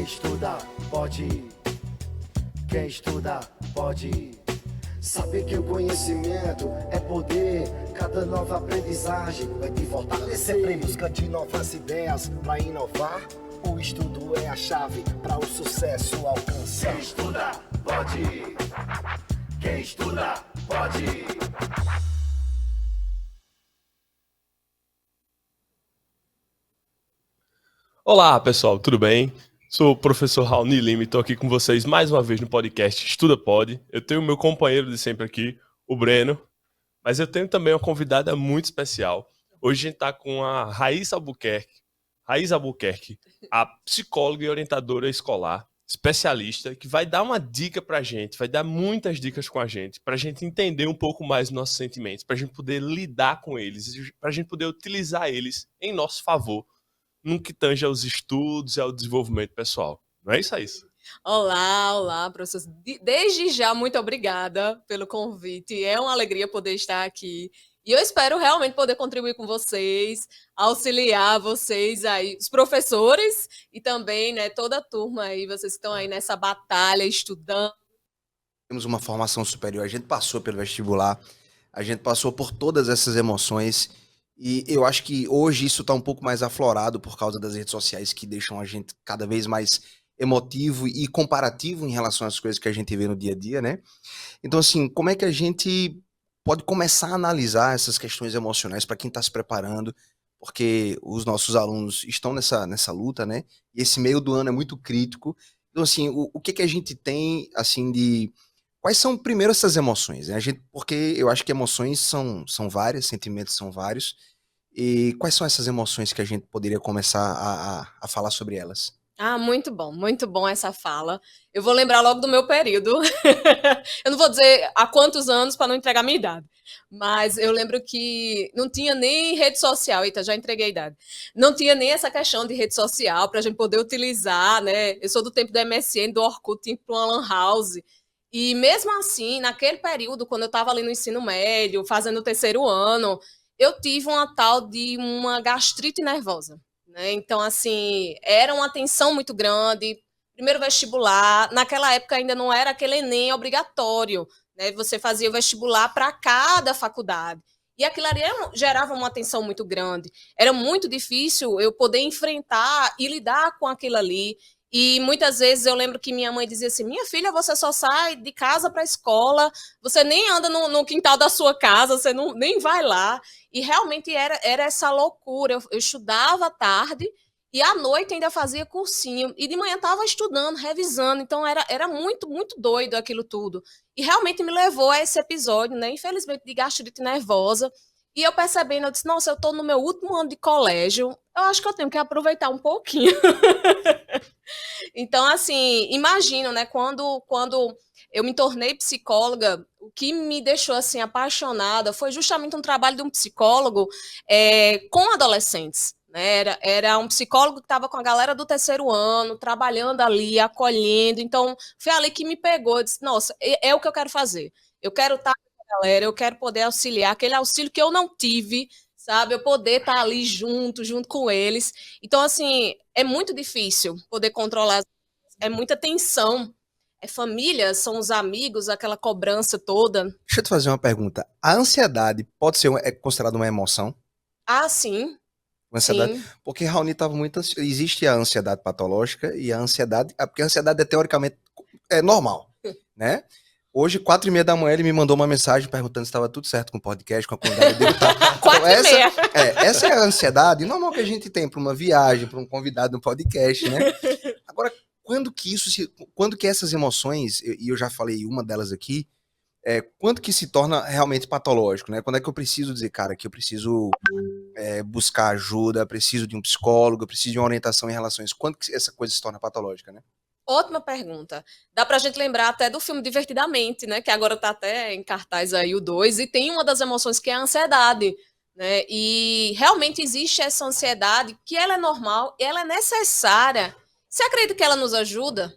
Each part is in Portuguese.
estuda, pode. Quem estuda, pode. Saber que o conhecimento é poder. Cada nova aprendizagem vai te fortalecer. Sempre em busca de novas ideias para inovar. O estudo é a chave para o sucesso alcançar. Quem estuda, pode. Quem estuda, pode. Olá, pessoal, tudo bem? Sou o professor Raoni Lima e estou aqui com vocês mais uma vez no podcast Estuda Pode. Eu tenho o meu companheiro de sempre aqui, o Breno, mas eu tenho também uma convidada muito especial. Hoje a gente está com a Raiz Albuquerque, a psicóloga e orientadora escolar, especialista, que vai dar uma dica para a gente, vai dar muitas dicas com a gente, para a gente entender um pouco mais os nossos sentimentos, para a gente poder lidar com eles, para a gente poder utilizar eles em nosso favor, no que tange aos estudos e ao desenvolvimento pessoal. Não é isso aí? Olá, professor. Desde já, muito obrigada pelo convite. É uma alegria poder estar aqui. E eu espero realmente poder contribuir com vocês, auxiliar vocês aí, os professores e também, né, toda a turma aí, vocês que estão aí nessa batalha, estudando. Temos uma formação superior, a gente passou pelo vestibular, a gente passou por todas essas emoções. E eu acho que hoje isso está um pouco mais aflorado por causa das redes sociais que deixam a gente cada vez mais emotivo e comparativo em relação às coisas que a gente vê no dia a dia, né? Então, assim, como é que a gente pode começar a analisar essas questões emocionais para quem está se preparando? Porque os nossos alunos estão nessa luta, né? E esse meio do ano é muito crítico. Então, assim, o que a gente tem, assim, de... Quais são, primeiro, essas emoções, né? Porque eu acho que emoções são várias, sentimentos são vários. E quais são essas emoções que a gente poderia começar a falar sobre elas? Muito bom essa fala. Eu vou lembrar logo do meu período. Eu não vou dizer há quantos anos para não entregar a minha idade, mas eu lembro que não tinha nem rede social. Eita, já entreguei a idade. Não tinha nem essa questão de rede social para a gente poder utilizar, né? Eu sou do tempo do MSN, do Orkut, tinha que ir para uma lan house. E mesmo assim, naquele período, quando eu estava ali no ensino médio, fazendo o terceiro ano, eu tive uma tal de uma gastrite nervosa, né? Então, assim, era uma tensão muito grande. Primeiro vestibular, naquela época ainda não era aquele Enem obrigatório, né? Você fazia o vestibular para cada faculdade. E aquilo ali gerava uma tensão muito grande. Era muito difícil eu poder enfrentar e lidar com aquilo ali. E muitas vezes eu lembro que minha mãe dizia assim: minha filha, você só sai de casa para a escola, você nem anda no quintal da sua casa, você nem vai lá. E realmente era essa loucura. Eu estudava à tarde e à noite ainda fazia cursinho. E de manhã estava estudando, revisando. Então era muito, muito doido aquilo tudo. E realmente me levou a esse episódio, né? Infelizmente, de gastrite nervosa. E eu percebendo, eu disse: nossa, eu estou no meu último ano de colégio, eu acho que eu tenho que aproveitar um pouquinho. Então, assim, imagino, né, quando eu me tornei psicóloga, o que me deixou, assim, apaixonada foi justamente um trabalho de um psicólogo com adolescentes, né, era um psicólogo que estava com a galera do terceiro ano, trabalhando ali, acolhendo. Então, foi ali que me pegou. Eu disse: nossa, é o que eu quero fazer, eu quero estar com a galera, eu quero poder auxiliar, aquele auxílio que eu não tive, sabe, eu poder estar ali junto com eles. Então, assim, é muito difícil poder controlar, é muita tensão. É família, são os amigos, aquela cobrança toda. Deixa eu te fazer uma pergunta. A ansiedade pode ser considerada uma emoção? Sim. Ansiedade, sim. Porque Raoni estava muito ansioso. Existe a ansiedade patológica e a ansiedade... Porque a ansiedade é teoricamente normal, né? Hoje, 4h30 da manhã, ele me mandou uma mensagem perguntando se estava tudo certo com o podcast, com a qualidade dele. Tá. 4h30. Essa é a ansiedade normal que a gente tem para uma viagem, para um convidado no podcast, né? Agora, quando que essas emoções, e eu já falei uma delas aqui, quando que se torna realmente patológico, né? Quando é que eu preciso dizer, cara, que eu preciso buscar ajuda, preciso de um psicólogo, preciso de uma orientação em relação a isso? Quando que essa coisa se torna patológica, né? Ótima pergunta. Dá pra gente lembrar até do filme Divertidamente, né? Que agora tá até em cartaz aí o 2, e tem uma das emoções que é a ansiedade, né? E realmente existe essa ansiedade, que ela é normal, ela é necessária. Você acredita que ela nos ajuda?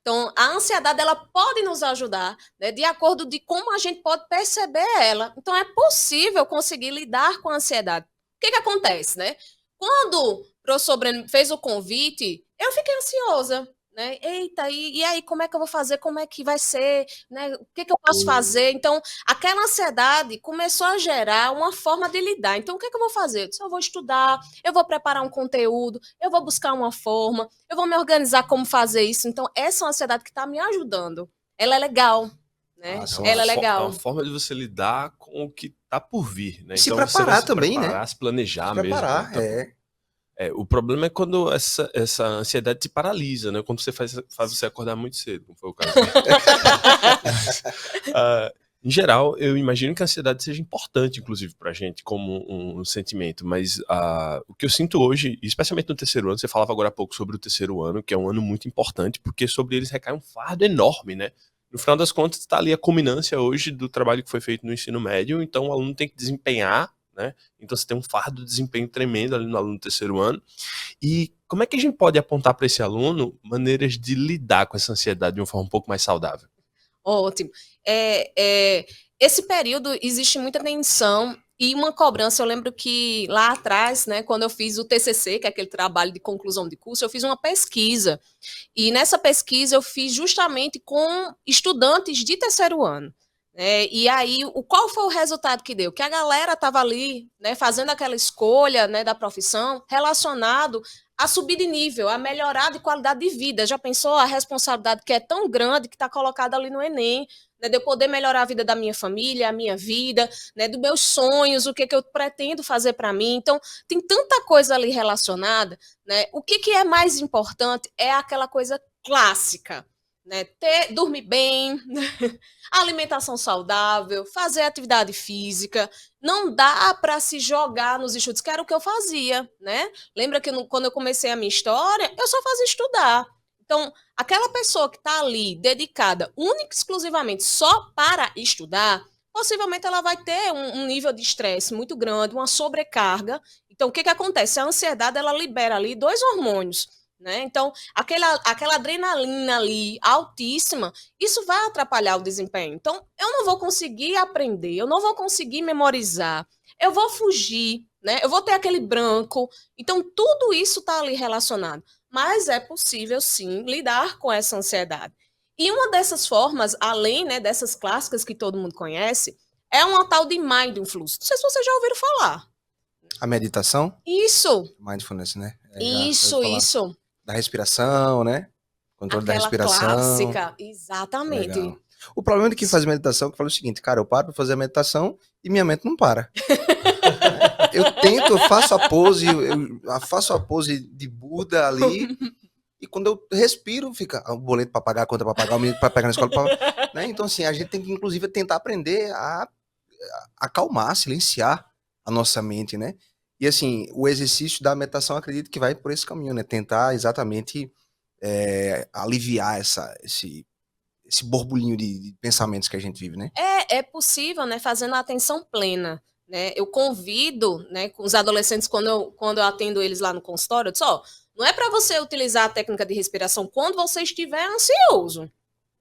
Então, a ansiedade, ela pode nos ajudar, né, de acordo de como a gente pode perceber ela. Então, é possível conseguir lidar com a ansiedade. O que acontece, né? Quando o professor Breno fez o convite, eu fiquei ansiosa, né? Eita, e aí, como é que eu vou fazer? Como é que vai ser? Né? O que eu posso fazer? Então, aquela ansiedade começou a gerar uma forma de lidar. Então, o que eu vou fazer? Eu disse, eu vou estudar, eu vou preparar um conteúdo, eu vou buscar uma forma, eu vou me organizar como fazer isso. Então, essa é uma ansiedade que está me ajudando. Ela é legal, né? Ela é É legal. uma forma de você lidar com o que tá por vir, né? E se Então, preparar você vai se também, preparar, né? se planejar Se mesmo. preparar, Né? O problema é quando essa ansiedade te paralisa, né? Quando você faz você acordar muito cedo, como foi o caso. Em geral, eu imagino que a ansiedade seja importante, inclusive, pra gente, como um sentimento, mas o que eu sinto hoje, especialmente no terceiro ano, você falava agora há pouco sobre o terceiro ano, que é um ano muito importante, porque sobre eles recai um fardo enorme, né? No final das contas, está ali a culminância hoje do trabalho que foi feito no ensino médio, então o aluno tem que desempenhar, né? Então você tem um fardo de desempenho tremendo ali no aluno do terceiro ano. E como é que a gente pode apontar para esse aluno maneiras de lidar com essa ansiedade de uma forma um pouco mais saudável? Ótimo. Esse período existe muita tensão e uma cobrança. Eu lembro que lá atrás, né, quando eu fiz o TCC, que é aquele trabalho de conclusão de curso, eu fiz uma pesquisa. E nessa pesquisa eu fiz justamente com estudantes de terceiro ano. E aí, qual foi o resultado que deu? Que a galera estava ali, né, fazendo aquela escolha, né, da profissão relacionado a subir de nível, a melhorar de qualidade de vida. Já pensou a responsabilidade que é tão grande que está colocada ali no Enem, né, de eu poder melhorar a vida da minha família, a minha vida, né, dos meus sonhos, o que eu pretendo fazer para mim. Então, tem tanta coisa ali relacionada, né? O que é mais importante é aquela coisa clássica, né? Dormir bem, alimentação saudável, fazer atividade física. Não dá para se jogar nos estudos, que era o que eu fazia, né? Lembra que quando eu comecei a minha história, eu só fazia estudar. Então, aquela pessoa que está ali dedicada única e exclusivamente só para estudar, possivelmente ela vai ter um nível de estresse muito grande, uma sobrecarga. Então, o que acontece? A ansiedade, ela libera ali 2 hormônios, né? Então, aquela adrenalina ali altíssima, isso vai atrapalhar o desempenho. Então, eu não vou conseguir aprender, eu não vou conseguir memorizar, eu vou fugir, né? Eu vou ter aquele branco. Então, tudo isso está ali relacionado. Mas é possível, sim, lidar com essa ansiedade. E uma dessas formas, além, né, dessas clássicas que todo mundo conhece, é uma tal de mindfulness. Não sei se vocês já ouviram falar. A meditação? Isso. Mindfulness, né? Isso. Da respiração, né? Controle da respiração. Clássica, exatamente. Legal. O problema de quem faz meditação é que fala o seguinte, cara, eu paro pra fazer a meditação e minha mente não para. Eu faço a pose de Buda ali, e quando eu respiro, fica o boleto para pagar, a conta para pagar, o menino para pegar na escola, né? Então, assim, a gente tem que, inclusive, tentar aprender a acalmar, silenciar a nossa mente, né? E, assim, o exercício da meditação, acredito que vai por esse caminho, né? Tentar exatamente aliviar esse borbulhinho de pensamentos que a gente vive, né? É possível, né? Fazendo a atenção plena. Né? Eu convido, né, com os adolescentes, quando eu atendo eles lá no consultório, eu disse, não é para você utilizar a técnica de respiração quando você estiver ansioso.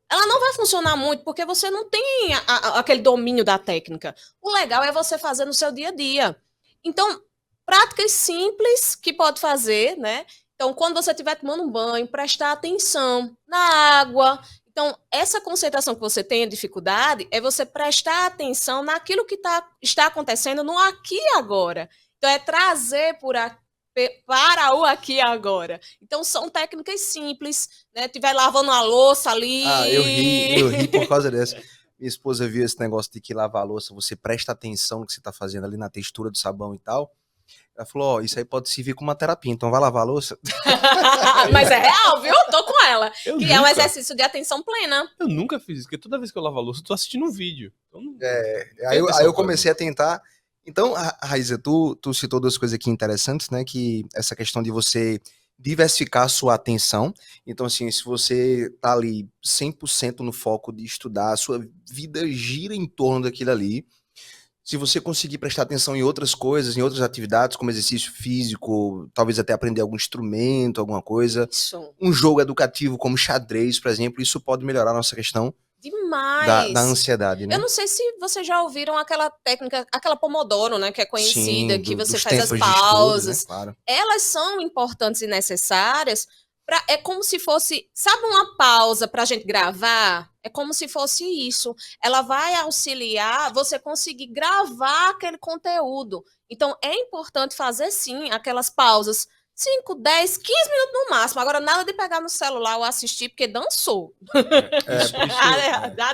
Ela não vai funcionar muito, porque você não tem aquele domínio da técnica. O legal é você fazer no seu dia a dia. Então, práticas simples que pode fazer, né? Então, quando você estiver tomando um banho, prestar atenção na água. Então, essa concentração que você tem a dificuldade é você prestar atenção naquilo que está acontecendo no aqui e agora. Então, é trazer para o aqui e agora. Então, são técnicas simples, né? Tiver lavando a louça ali. Eu ri por causa dessa. Minha esposa viu esse negócio de que lavar a louça, você presta atenção no que você está fazendo ali, na textura do sabão e tal. Ela falou, isso aí pode servir como uma terapia, então vai lavar a louça. Mas é real, viu? Tô com ela. É um exercício de atenção plena. Eu nunca fiz isso, porque toda vez que eu lavo a louça, eu tô assistindo um vídeo. Então, aí eu comecei a tentar. Então, Raíza, tu citou 2 coisas aqui interessantes, né? Que essa questão de você diversificar a sua atenção. Então, assim, se você tá ali 100% no foco de estudar, a sua vida gira em torno daquilo ali. Se você conseguir prestar atenção em outras coisas, em outras atividades, como exercício físico, talvez até aprender algum instrumento, alguma coisa. Isso. Um jogo educativo como xadrez, por exemplo, isso pode melhorar a nossa questão demais da ansiedade, né? Eu não sei se vocês já ouviram aquela técnica, aquela Pomodoro, né, que é conhecida, que você faz as pausas. Estudo, né? Claro. Elas são importantes e necessárias É como se fosse, sabe, uma pausa para a gente gravar? É como se fosse isso. Ela vai auxiliar você conseguir gravar aquele conteúdo. Então, é importante fazer, sim, aquelas pausas. 5, 10, 15 minutos no máximo. Agora, nada de pegar no celular ou assistir, porque dançou. Isso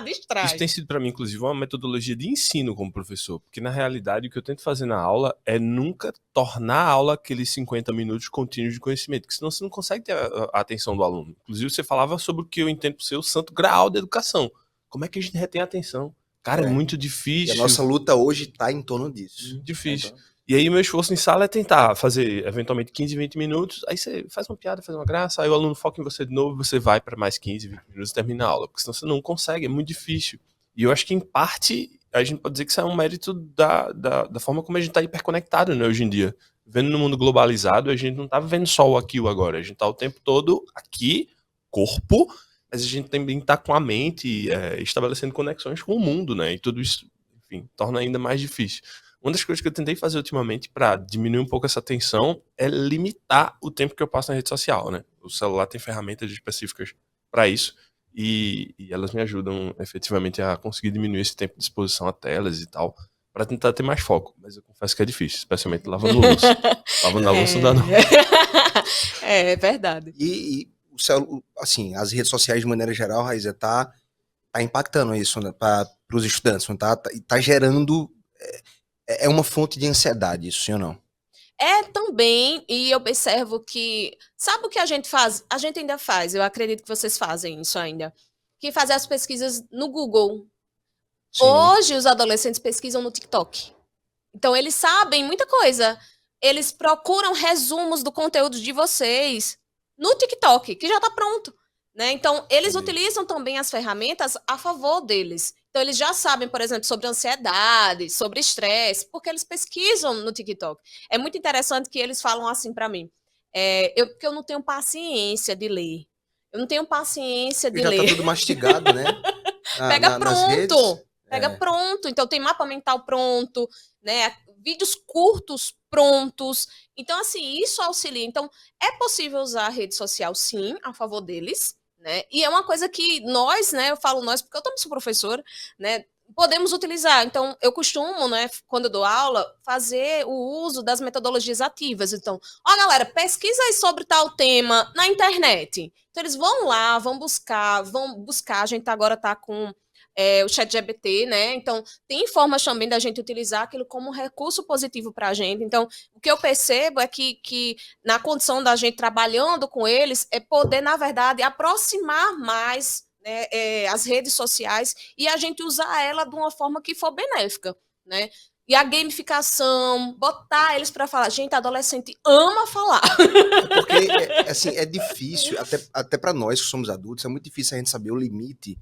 Distrai. tem sido para mim, inclusive, uma metodologia de ensino como professor, porque na realidade o que eu tento fazer na aula é nunca tornar a aula aqueles 50 minutos contínuos de conhecimento, porque senão você não consegue ter a atenção do aluno. Inclusive, você falava sobre o que eu entendo por ser o santo graal da educação. Como é que a gente retém a atenção? Cara, é muito E difícil. a nossa luta hoje tá em torno disso. Difícil. E aí o meu esforço em sala é tentar fazer, eventualmente, 15, 20 minutos, aí você faz uma piada, faz uma graça, aí o aluno foca em você de novo, você vai para mais 15, 20 minutos e termina a aula, porque senão você não consegue, é muito difícil. E eu acho que, em parte, a gente pode dizer que isso é um mérito da forma como a gente tá hiperconectado, né, hoje em dia. Vendo no mundo globalizado, a gente não tá vivendo só o aqui e o agora, a gente tá o tempo todo aqui, corpo, mas a gente também tá com a mente estabelecendo conexões com o mundo, né, e tudo isso, enfim, torna ainda mais difícil. Uma das coisas que eu tentei fazer ultimamente para diminuir um pouco essa tensão é limitar o tempo que eu passo na rede social, né? O celular tem ferramentas específicas para isso e elas me ajudam efetivamente a conseguir diminuir esse tempo de exposição a telas e tal, para tentar ter mais foco. Mas eu confesso que é difícil, especialmente lavando louça. Lavando a louça dá não. É verdade. E o celular, assim, as redes sociais de maneira geral, Raíza, tá impactando isso, né, para os estudantes, não tá gerando é uma fonte de ansiedade, isso sim ou não? É também, e eu observo que, sabe o que a gente faz? A gente ainda faz, eu acredito que vocês fazem isso ainda, que fazer as pesquisas no Google. Sim. Hoje os adolescentes pesquisam no TikTok. Então eles sabem muita coisa. Eles procuram resumos do conteúdo de vocês no TikTok, que já está pronto, né? Então eles utilizam também as ferramentas a favor deles. Então eles já sabem, por exemplo, sobre ansiedade, sobre estresse, porque eles pesquisam no TikTok. É muito interessante que eles falam assim para mim, porque eu não tenho paciência de ler. Eu não tenho paciência de já ler. Tá tudo mastigado, né? Pega pronto. Pega É. pronto. Então tem mapa mental pronto, né? Vídeos curtos prontos. Então, assim, isso auxilia. Então, é possível usar a rede social, sim, a favor deles, né? E é uma coisa que nós, né? Eu falo nós porque eu também sou professora, né? Podemos utilizar. Então, eu costumo, né, quando eu dou aula, fazer o uso das metodologias ativas. Então, ó, galera, pesquisa aí sobre tal tema na internet. Então, eles vão lá, vão buscar. A gente agora tá com o ChatGPT, né? Então, tem formas também da gente utilizar aquilo como um recurso positivo para a gente. Então, o que eu percebo é que na condição da gente trabalhando com eles, é poder, na verdade, aproximar mais, né, as redes sociais e a gente usar ela de uma forma que for benéfica, né? E a gamificação, botar eles para falar. Gente, adolescente ama falar. Porque, assim, é difícil, até para nós que somos adultos, é muito difícil a gente saber o limite.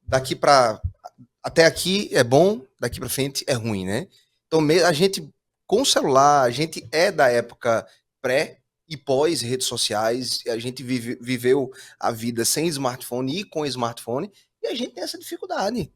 Daqui para até aqui é bom, daqui para frente é ruim, né? Então a gente com o celular, a gente é da época pré e pós redes sociais, a gente viveu a vida sem smartphone e com smartphone, e a gente tem essa dificuldade.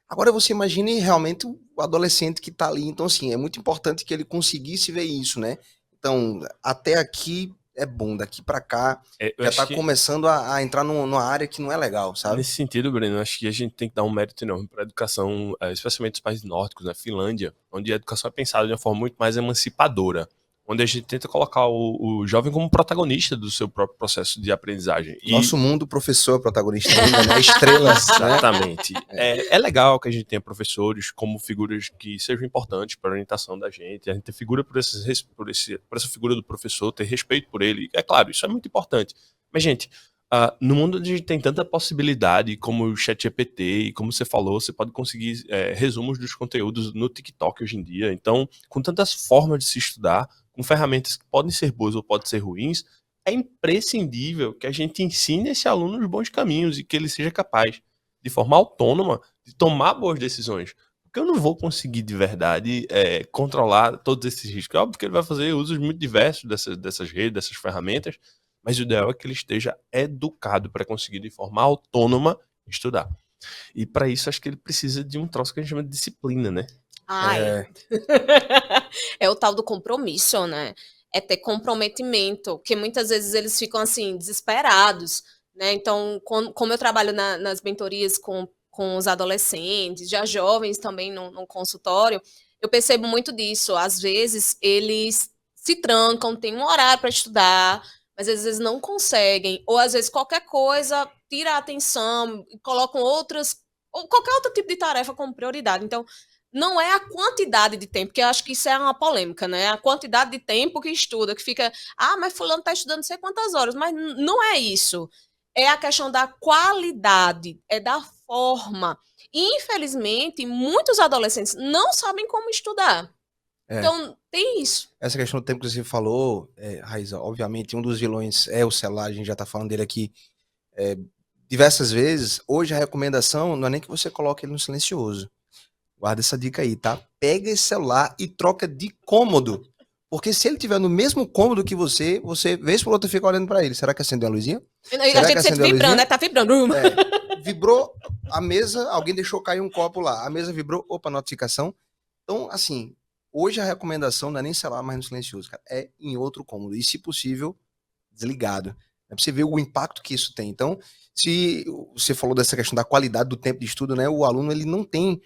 Agora você imagine realmente o adolescente que está ali, então assim, é muito importante que ele conseguisse ver isso, né? Então, até aqui é bom, daqui para cá já está começando a entrar numa área que não é legal, sabe? Nesse sentido, Breno, acho que a gente tem que dar um mérito enorme para a educação, especialmente dos países nórdicos, na Finlândia, onde a educação é pensada de uma forma muito mais emancipadora, onde a gente tenta colocar o jovem como protagonista do seu próprio processo de aprendizagem. Nosso mundo, o professor é protagonista ainda, né? Estrelas. Exatamente. É legal que a gente tenha professores como figuras que sejam importantes para a orientação da gente, a gente ter figura por essa figura do professor, ter respeito por ele. É claro, isso é muito importante. Mas, gente, no mundo onde a gente tem tanta possibilidade, como o ChatGPT, e como você falou, você pode conseguir resumos dos conteúdos no TikTok hoje em dia. Então, com tantas formas de se estudar, com ferramentas que podem ser boas ou podem ser ruins, é imprescindível que a gente ensine esse aluno os bons caminhos e que ele seja capaz, de forma autônoma, de tomar boas decisões. Porque eu não vou conseguir, de verdade, controlar todos esses riscos. É óbvio que ele vai fazer usos muito diversos dessas redes, dessas ferramentas, mas o ideal é que ele esteja educado para conseguir, de forma autônoma, estudar. E para isso, acho que ele precisa de um troço que a gente chama de disciplina, né? É o tal do compromisso, né? é ter comprometimento, que muitas vezes eles ficam assim, desesperados, né? Então, como eu trabalho nas mentorias com os adolescentes, já jovens também no consultório, eu percebo muito disso. Às vezes, eles se trancam, têm um horário para estudar, mas às vezes não conseguem, ou às vezes qualquer coisa tira a atenção e colocam outras, ou qualquer outro tipo de tarefa como prioridade. Então, não é a quantidade de tempo, porque eu acho que isso é uma polêmica, né? A quantidade de tempo que estuda, que fica, mas fulano está estudando não sei quantas horas, mas não é isso. É a questão da qualidade, é da forma. E, infelizmente, muitos adolescentes não sabem como estudar. Então, tem isso. Essa questão do tempo que você falou, Raíza, obviamente, um dos vilões é o celular, a gente já tá falando dele aqui diversas vezes. Hoje a recomendação não é nem que você coloque ele no silencioso. Guarda essa dica aí, tá? Pega esse celular e troca de cômodo. Porque se ele estiver no mesmo cômodo que você, vez por outra fica olhando pra ele. Será que acendeu a luzinha? A gente sente vibrando, né? Tá vibrando. Vibrou a mesa, alguém deixou cair um copo lá. A mesa vibrou, opa, notificação. Então, assim, hoje a recomendação não é nem celular mais no silencioso, cara. É em outro cômodo. E, se possível, desligado. É pra você ver o impacto que isso tem. Então, se você falou dessa questão da qualidade do tempo de estudo, né? O aluno, ele não tem,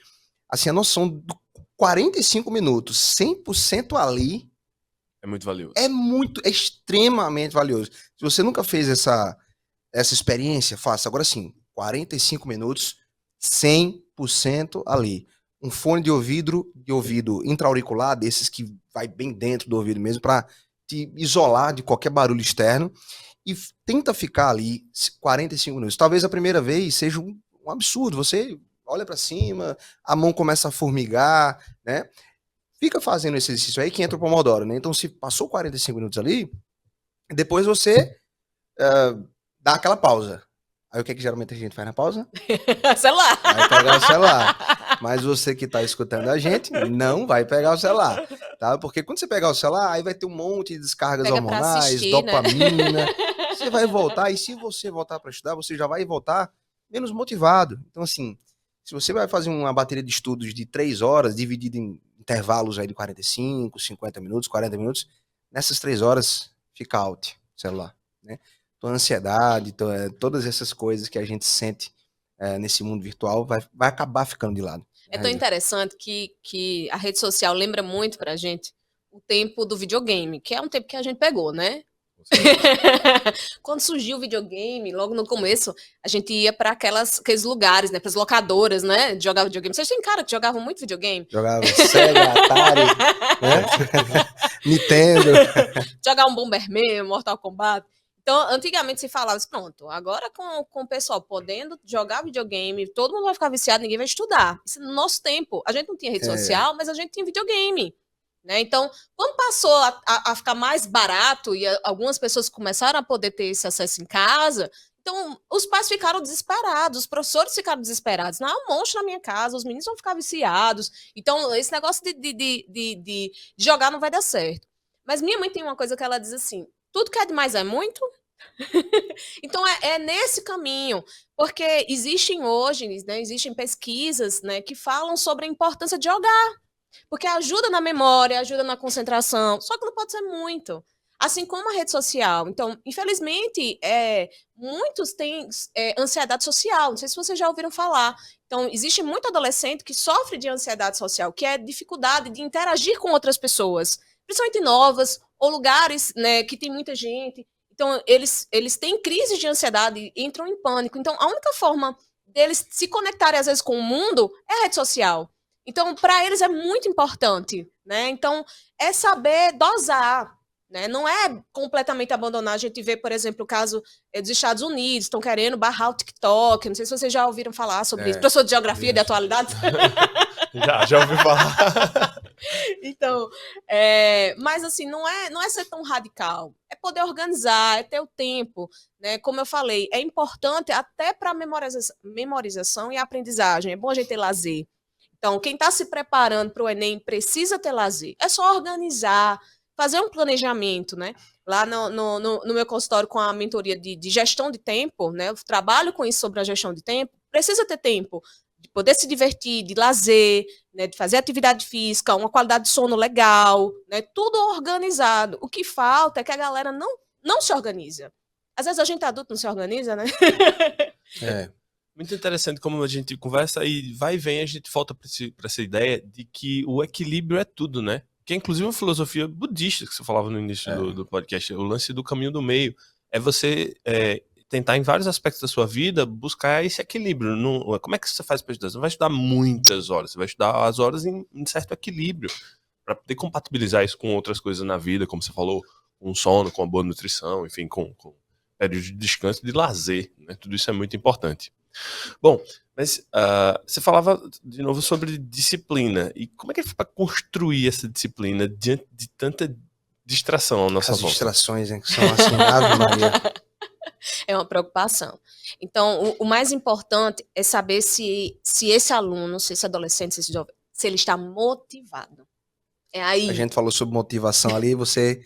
assim, a noção do 45 minutos, 100% ali. É muito valioso. É extremamente valioso. Se você nunca fez essa experiência, faça. Agora sim, 45 minutos, 100% ali. Um fone de ouvido intra-auricular, desses que vai bem dentro do ouvido mesmo, para te isolar de qualquer barulho externo, e tenta ficar ali 45 minutos. Talvez a primeira vez seja um absurdo. Você olha para cima, a mão começa a formigar, né? Fica fazendo esse exercício aí que entra o Pomodoro, né? Então, se passou 45 minutos ali, depois você dá aquela pausa. Aí o que geralmente a gente faz na pausa? Celular. Vai pegar o celular. Mas você que tá escutando a gente, não vai pegar o celular, tá? Porque quando você pegar o celular, aí vai ter um monte de descargas hormonais, assistir, dopamina. Né? Você vai voltar, e se você voltar para estudar, você já vai voltar menos motivado. Então, assim, se você vai fazer uma bateria de estudos de 3 horas, dividida em intervalos aí de 45, 50 minutos, 40 minutos, nessas 3 horas fica out o celular, né? Então, a ansiedade, todas essas coisas que a gente sente nesse mundo virtual vai acabar ficando de lado. É tão interessante que a rede social lembra muito pra gente o tempo do videogame, que é um tempo que a gente pegou, né? Quando surgiu o videogame, logo no começo, a gente ia para aqueles lugares, né, para as locadoras, né, de jogar videogame. Vocês têm cara que jogavam muito videogame? Jogava Sega, Atari, né? Nintendo. Jogar um Bomberman, Mortal Kombat. Então, antigamente se falava assim, pronto, agora com o pessoal podendo jogar videogame, todo mundo vai ficar viciado, ninguém vai estudar. Isso no nosso tempo. A gente não tinha rede social, mas a gente tinha videogame. Né? Então, quando passou a ficar mais barato e algumas pessoas começaram a poder ter esse acesso em casa, então os pais ficaram desesperados, os professores ficaram desesperados. Não, é um monstro na minha casa, os meninos vão ficar viciados. Então, esse negócio de jogar não vai dar certo. Mas minha mãe tem uma coisa que ela diz assim, tudo que é demais é muito. Então, é nesse caminho, porque existem hoje, né, existem pesquisas, né, que falam sobre a importância de jogar. Porque ajuda na memória, ajuda na concentração, só que não pode ser muito. Assim como a rede social. Então, infelizmente, muitos têm ansiedade social. Não sei se vocês já ouviram falar. Então, existe muito adolescente que sofre de ansiedade social, que é dificuldade de interagir com outras pessoas, principalmente novas, ou lugares, né, que tem muita gente. Então, eles têm crise de ansiedade e entram em pânico. Então, a única forma deles se conectarem, às vezes, com o mundo é a rede social. Então, para eles é muito importante, né? Então, é saber dosar, né? Não é completamente abandonar. A gente vê, por exemplo, o caso dos Estados Unidos, estão querendo barrar o TikTok. Não sei se vocês já ouviram falar sobre isso. Professor de Geografia de atualidade? Já ouvi falar. Então, mas assim, não é ser tão radical. É poder organizar, é ter o tempo, né? Como eu falei, é importante até para memorização e aprendizagem. É bom a gente ter lazer. Então, quem está se preparando para o Enem precisa ter lazer. É só organizar, fazer um planejamento, né? Lá no meu consultório com a mentoria de gestão de tempo, né? Eu trabalho com isso sobre a gestão de tempo. Precisa ter tempo de poder se divertir, de lazer, né, de fazer atividade física, uma qualidade de sono legal, né, tudo organizado. O que falta é que a galera não se organiza. Às vezes a gente adulto não se organiza, né? É. Muito interessante como a gente conversa e vai e vem, a gente volta para essa ideia de que o equilíbrio é tudo, né? Que é inclusive uma filosofia budista que você falava no início do podcast, o lance do caminho do meio. É você tentar em vários aspectos da sua vida buscar esse equilíbrio. Como é que você faz para estudar? Você não vai estudar muitas horas, você vai estudar as horas em certo equilíbrio para poder compatibilizar isso com outras coisas na vida, como você falou, com sono, com uma boa nutrição, enfim, com período de descanso e de lazer, né? Tudo isso é muito importante. Bom, mas você falava de novo sobre disciplina. E como é que é para construir essa disciplina diante de tanta distração à nossa volta? As distrações, né, que são assim, Ave Maria. É uma preocupação. Então, o mais importante é saber se esse aluno, se esse adolescente, se esse jovem, se ele está motivado. É aí. A gente falou sobre motivação ali, você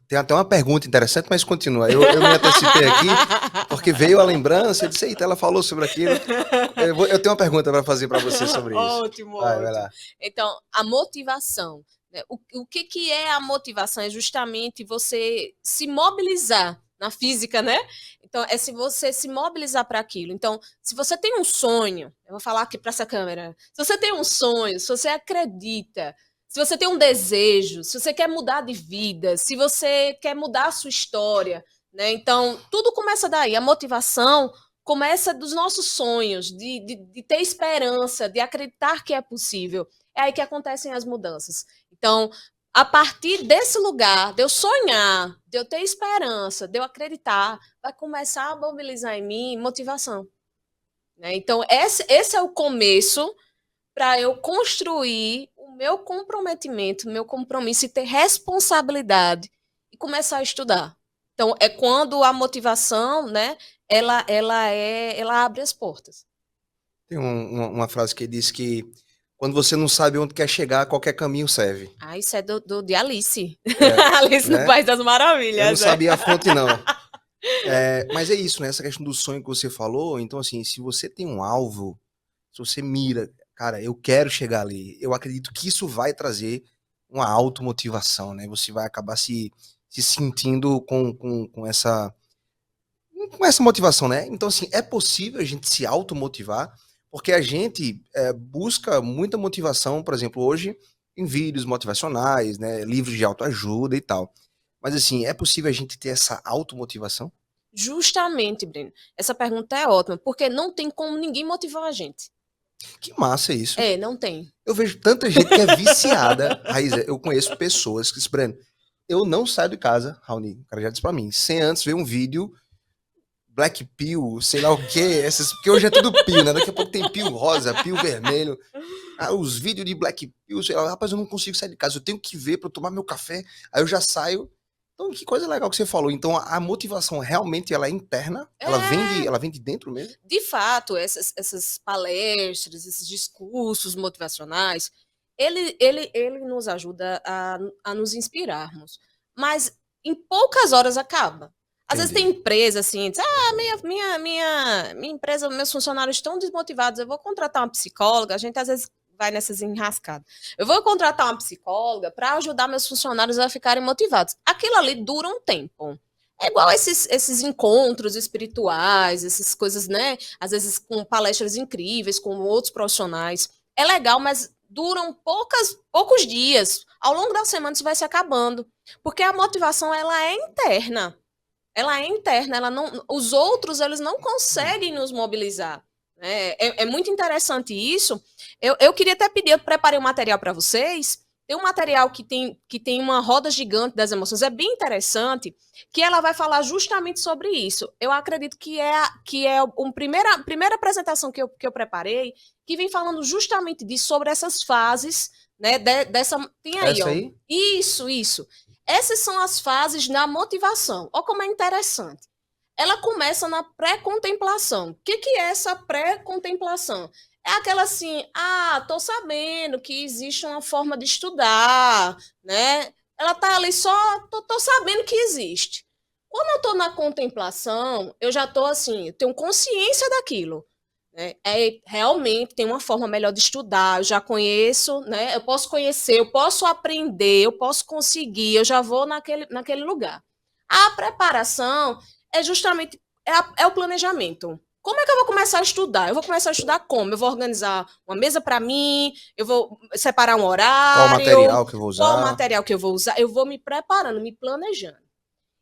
tem até uma pergunta interessante, mas continua. Eu me antecipei aqui, porque veio a lembrança, eu disse, eita, ela falou sobre aquilo. Eu tenho uma pergunta para fazer para você sobre isso. Ótimo, vai ótimo. lá. Então, a motivação. Né? O que é a motivação? É justamente você se mobilizar na física, né? Então, é se você se mobilizar para aquilo. Então, se você tem um sonho, eu vou falar aqui para essa câmera, se você tem um sonho, se você acredita, se você tem um desejo, se você quer mudar de vida, se você quer mudar a sua história, né? Então, tudo começa daí. A motivação começa dos nossos sonhos, de ter esperança, de acreditar que é possível. É aí que acontecem as mudanças. Então, a partir desse lugar, de eu sonhar, de eu ter esperança, de eu acreditar, vai começar a mobilizar em mim motivação. Né? Então, esse é o começo para eu construir o meu comprometimento, meu compromisso e ter responsabilidade e começar a estudar. Então, é quando a motivação, né, ela abre as portas. Tem uma frase que diz que quando você não sabe onde quer chegar, qualquer caminho serve. Ah, isso é de Alice. Alice no País das Maravilhas. Eu não sabia a fonte, não. Mas é isso, né? Essa questão do sonho que você falou. Então, assim, se você tem um alvo, se você mira, cara, eu quero chegar ali, eu acredito que isso vai trazer uma automotivação, né? Você vai acabar se sentindo com essa motivação, né? Então, assim, é possível a gente se automotivar, porque a gente busca muita motivação, por exemplo, hoje, em vídeos motivacionais, né? Livros de autoajuda e tal. Mas, assim, é possível a gente ter essa automotivação? Justamente, Breno. Essa pergunta é ótima, porque não tem como ninguém motivar a gente. Que massa isso. Não tem. Eu vejo tanta gente que é viciada. Raíza, eu conheço pessoas que dizem, Breno, eu não saio de casa, Raoni, o cara já disse pra mim, sem antes ver um vídeo Black Pill, sei lá o quê, porque hoje é tudo pill, né? Daqui a pouco tem pill rosa, pill vermelho. Os vídeos de Black Pill, sei lá, rapaz, eu não consigo sair de casa, eu tenho que ver pra eu tomar meu café, aí eu já saio. Então, que coisa legal que você falou. Então, a motivação realmente ela é interna? Ela vem de dentro mesmo? De fato, essas palestras, esses discursos motivacionais, ele nos ajuda a nos inspirarmos. Mas em poucas horas acaba. Às vezes tem empresa assim, diz, minha empresa, meus funcionários estão desmotivados, eu vou contratar uma psicóloga, a gente às vezes vai nessas enrascadas. Eu vou contratar uma psicóloga para ajudar meus funcionários a ficarem motivados. Aquilo ali dura um tempo. É igual esses encontros espirituais, essas coisas, né? Às vezes com palestras incríveis, com outros profissionais. É legal, mas duram poucos dias. Ao longo da semana isso vai se acabando. Porque a motivação, ela é interna. Ela é interna, os outros, eles não conseguem nos mobilizar. É muito interessante isso. Eu queria até pedir, eu preparei um material para vocês. Tem um material que tem uma roda gigante das emoções, é bem interessante, que ela vai falar justamente sobre isso. Eu acredito que é a primeira apresentação que eu preparei, que vem falando justamente disso, sobre essas fases, né? Tem aí, essa aí? Isso. Essas são as fases da motivação. Olha como é interessante. Ela começa na pré-contemplação. O que é essa pré-contemplação? É aquela assim, tô sabendo que existe uma forma de estudar, né? Ela tá ali só, tô sabendo que existe. Quando eu tô na contemplação, eu já tô assim, eu tenho consciência daquilo, né? Realmente tem uma forma melhor de estudar, eu já conheço, né? Eu posso conhecer, eu posso aprender, eu posso conseguir, eu já vou naquele lugar. A preparação é justamente é o planejamento. Como é que eu vou começar a estudar? Eu vou começar a estudar como? Eu vou organizar uma mesa para mim, eu vou separar um Qual o horário, material que eu vou qual o usar? material que eu vou usar, eu vou me preparando, me planejando.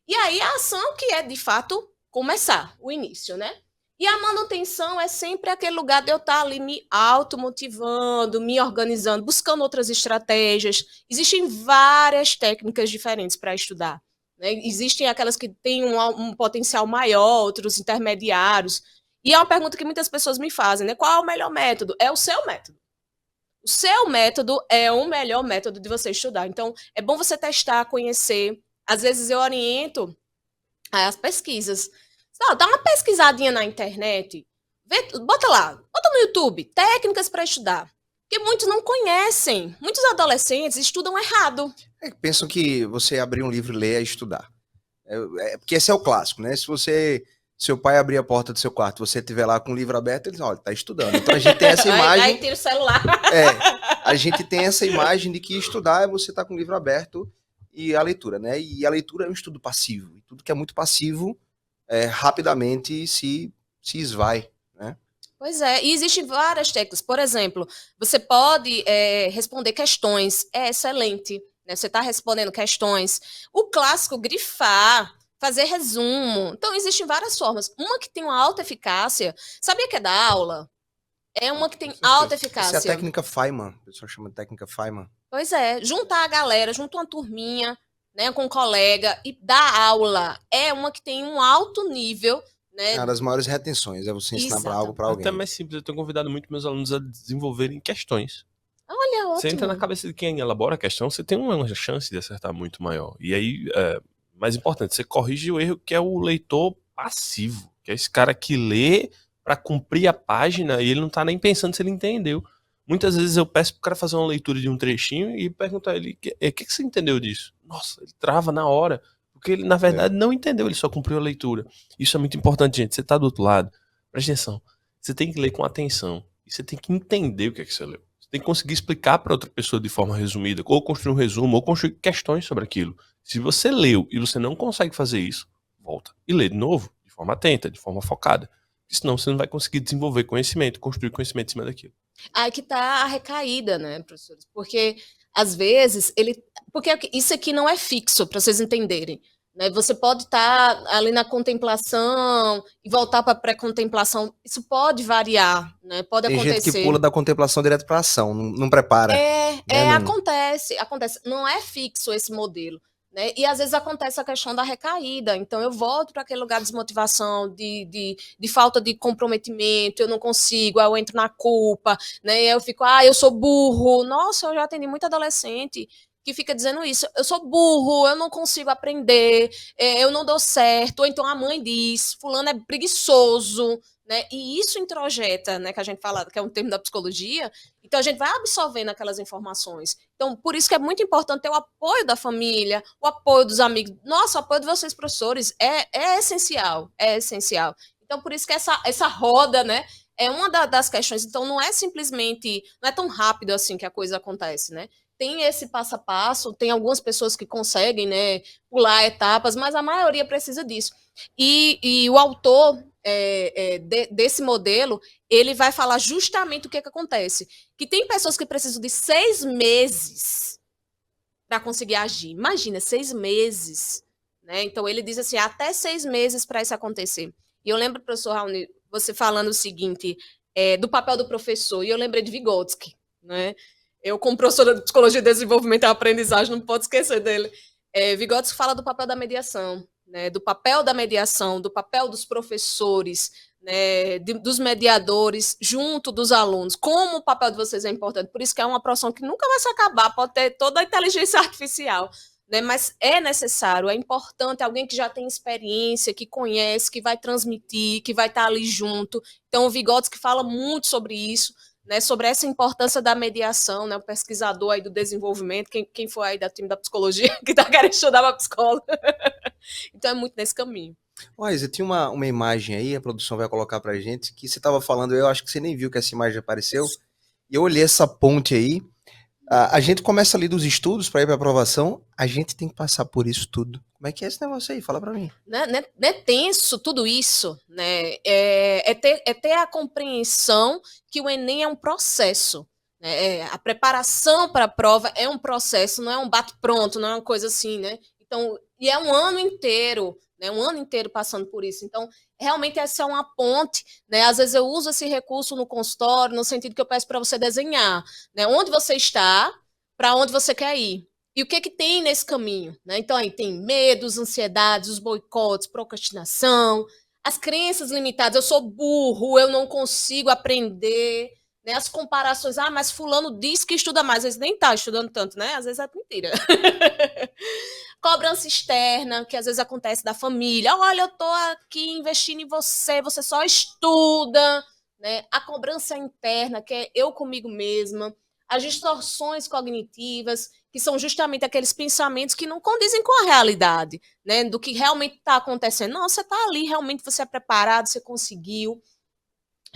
E aí a ação que é, de fato, começar, o início, né? E a manutenção é sempre aquele lugar de eu estar ali me automotivando, me organizando, buscando outras estratégias. Existem várias técnicas diferentes para estudar, né? Existem aquelas que têm um potencial maior, outros intermediários. E é uma pergunta que muitas pessoas me fazem, né? Qual é o melhor método? É o seu método. O seu método é o melhor método de você estudar. Então, é bom você testar, conhecer. Às vezes eu oriento as pesquisas. Dá uma pesquisadinha na internet, bota lá, bota no YouTube, técnicas para estudar. Porque muitos não conhecem. Muitos adolescentes estudam errado. Pensam que você abrir um livro e ler é estudar. Porque esse é o clássico, né? Se seu pai abrir a porta do seu quarto, você estiver lá com o livro aberto, ele diz, olha, tá estudando. Então a gente tem essa imagem. Aí tira o celular. A gente tem essa imagem de que estudar é você estar com o livro aberto e a leitura, né? E a leitura é um estudo passivo. E tudo que é muito passivo, rapidamente se esvai, né? Pois é, e existem várias técnicas. Por exemplo, você pode responder questões. É excelente, né? Você está respondendo questões. O clássico, grifar, fazer resumo. Então, existem várias formas. Uma que tem uma alta eficácia. Sabia que é da aula? É uma que tem alta eficácia. Essa é a técnica Feynman. O pessoal chama de técnica Feynman. Pois é, juntar a galera, juntar uma turminha, né, com um colega e dar aula. É uma que tem um alto nível, né? Uma das maiores retenções é você ensinar para algo para alguém. Até mais simples, eu tenho convidado muito meus alunos a desenvolverem questões. Olha, ótimo. Você entra na cabeça de quem elabora a questão, você tem uma chance de acertar muito maior. E aí, mais importante, você corrige o erro que é o leitor passivo, que é esse cara que lê para cumprir a página e ele não tá nem pensando se ele entendeu. Muitas vezes eu peço pro cara fazer uma leitura de um trechinho e pergunto a ele, o que você entendeu disso? Nossa, ele trava na hora, porque ele na verdade não entendeu, ele só cumpriu a leitura. Isso é muito importante, gente. Você tá do outro lado, preste atenção. Você tem que ler com atenção e você tem que entender o que é que você leu. Você tem que conseguir explicar para outra pessoa de forma resumida, ou construir um resumo, ou construir questões sobre aquilo. Se você leu e você não consegue fazer isso, volta e lê de novo, de forma atenta, de forma focada. Senão você não vai conseguir desenvolver conhecimento, construir conhecimento em cima daquilo. Aí que tá a recaída, né, professores? Porque, às vezes, porque isso aqui não é fixo, para vocês entenderem. Né? Você pode estar ali na contemplação e voltar para a pré-contemplação. Isso pode variar, né? Pode acontecer. Tem gente que pula da contemplação direto para a ação, não prepara. Acontece. Não é fixo esse modelo. Né? E às vezes acontece a questão da recaída, então eu volto para aquele lugar de desmotivação, de falta de comprometimento, eu não consigo, aí eu entro na culpa, né? E eu fico, eu sou burro. Nossa, eu já atendi muito adolescente que fica dizendo isso, eu sou burro, eu não consigo aprender, eu não dou certo, ou então a mãe diz, fulano é preguiçoso, né? E isso introjeta, né, que a gente fala, que é um termo da psicologia, então a gente vai absorvendo aquelas informações. Então, por isso que é muito importante ter o apoio da família, o apoio dos amigos. Nossa, o apoio de vocês, professores, é essencial, é essencial. Então, por isso que essa roda, né, é uma das questões. Então, não é simplesmente, não é tão rápido assim que a coisa acontece, né? Tem esse passo a passo, tem algumas pessoas que conseguem, né, pular etapas, mas a maioria precisa disso. E o autor desse modelo, ele vai falar justamente o que acontece. Que tem pessoas que precisam de 6 meses para conseguir agir. Imagina, 6 meses. Né? Então, ele diz assim, até 6 meses para isso acontecer. E eu lembro, professor Raoni, você falando o seguinte, do papel do professor, e eu lembrei de Vygotsky, né? Eu, como professora de Psicologia de Desenvolvimento e Aprendizagem, não posso esquecer dele. Vygotsky fala do papel da mediação, né, do papel da mediação, do papel dos professores, né, dos mediadores, junto dos alunos. Como o papel de vocês é importante. Por isso que é uma profissão que nunca vai se acabar, pode ter toda a inteligência artificial, né, mas é necessário, é importante alguém que já tem experiência, que conhece, que vai transmitir, que vai estar ali junto. Então, o Vygotsky fala muito sobre isso, né, sobre essa importância da mediação, né, o pesquisador aí do desenvolvimento, quem foi aí da time da psicologia que está querendo estudar para psicóloga, Então é muito nesse caminho. Mas eu tinha uma imagem aí, a produção vai colocar pra gente, que você tava falando, eu acho que você nem viu que essa imagem apareceu, e eu olhei essa ponte aí, a gente começa ali dos estudos para ir pra aprovação, a gente tem que passar por isso tudo. Como é que é esse negócio aí? Fala pra mim. Não é tenso tudo isso, né? É ter a compreensão que o Enem é um processo. Né? A preparação para a prova é um processo, não é um bate-pronto, não é uma coisa assim, né? Então, e é um ano inteiro, né? Um ano inteiro passando por isso. Então, realmente essa é uma ponte, né? Às vezes eu uso esse recurso no consultório, no sentido que eu peço para você desenhar, né? Onde você está, para onde você quer ir. E o que que tem nesse caminho? Né? Então, aí tem medos, ansiedades, os boicotes, procrastinação, as crenças limitadas. Eu sou burro, eu não consigo aprender. Né? As comparações. Ah, mas fulano diz que estuda mais. Às vezes nem está estudando tanto, né? Às vezes é mentira. Cobrança externa, que às vezes acontece da família. Olha, eu estou aqui investindo em você, você só estuda. Né? A cobrança interna, que é eu comigo mesma. As distorções cognitivas, que são justamente aqueles pensamentos que não condizem com a realidade, né? Do que realmente está acontecendo. Não, você está ali, realmente você é preparado, você conseguiu.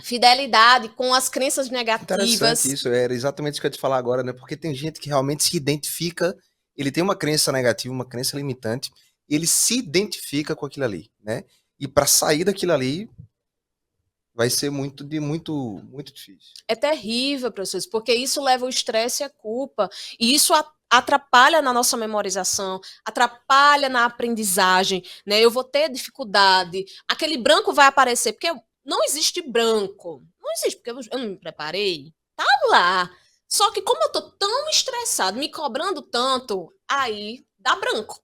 Fidelidade com as crenças negativas. Interessante isso, era exatamente isso que eu ia te falar agora, né? Porque tem gente que realmente se identifica, ele tem uma crença negativa, uma crença limitante, e ele se identifica com aquilo ali, né? E para sair daquilo ali vai ser muito difícil. É terrível, professores, porque isso leva o estresse e a culpa, e isso atrapalha na nossa memorização, atrapalha na aprendizagem, né? Eu vou ter dificuldade, aquele branco vai aparecer, porque não existe branco, não existe, porque eu não me preparei, tá lá. Só que como eu tô tão estressado, me cobrando tanto, aí dá branco.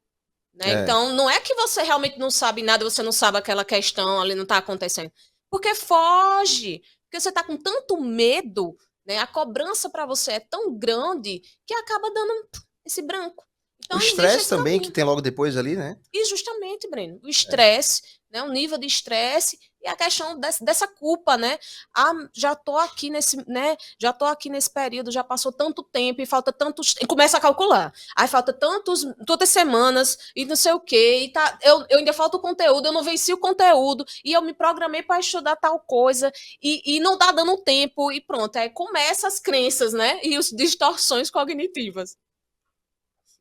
Né? Então, não é que você realmente não sabe nada, você não sabe aquela questão ali, não tá acontecendo. Porque foge, porque você tá com tanto medo, né? A cobrança para você é tão grande que acaba dando esse branco. Então, o estresse também, que tem logo depois ali, né? E justamente, Breno, o estresse, né? O nível de estresse e a questão dessa culpa, né? Ah, já tô aqui nesse, né? Já tô aqui nesse período, já passou tanto tempo e falta tantos. E começa a calcular. Aí falta tantas semanas e não sei o quê. E tá, eu ainda falta o conteúdo, eu não venci o conteúdo, e eu me programei para estudar tal coisa, e não tá dando tempo, e pronto. Aí começa as crenças, né? E as distorções cognitivas.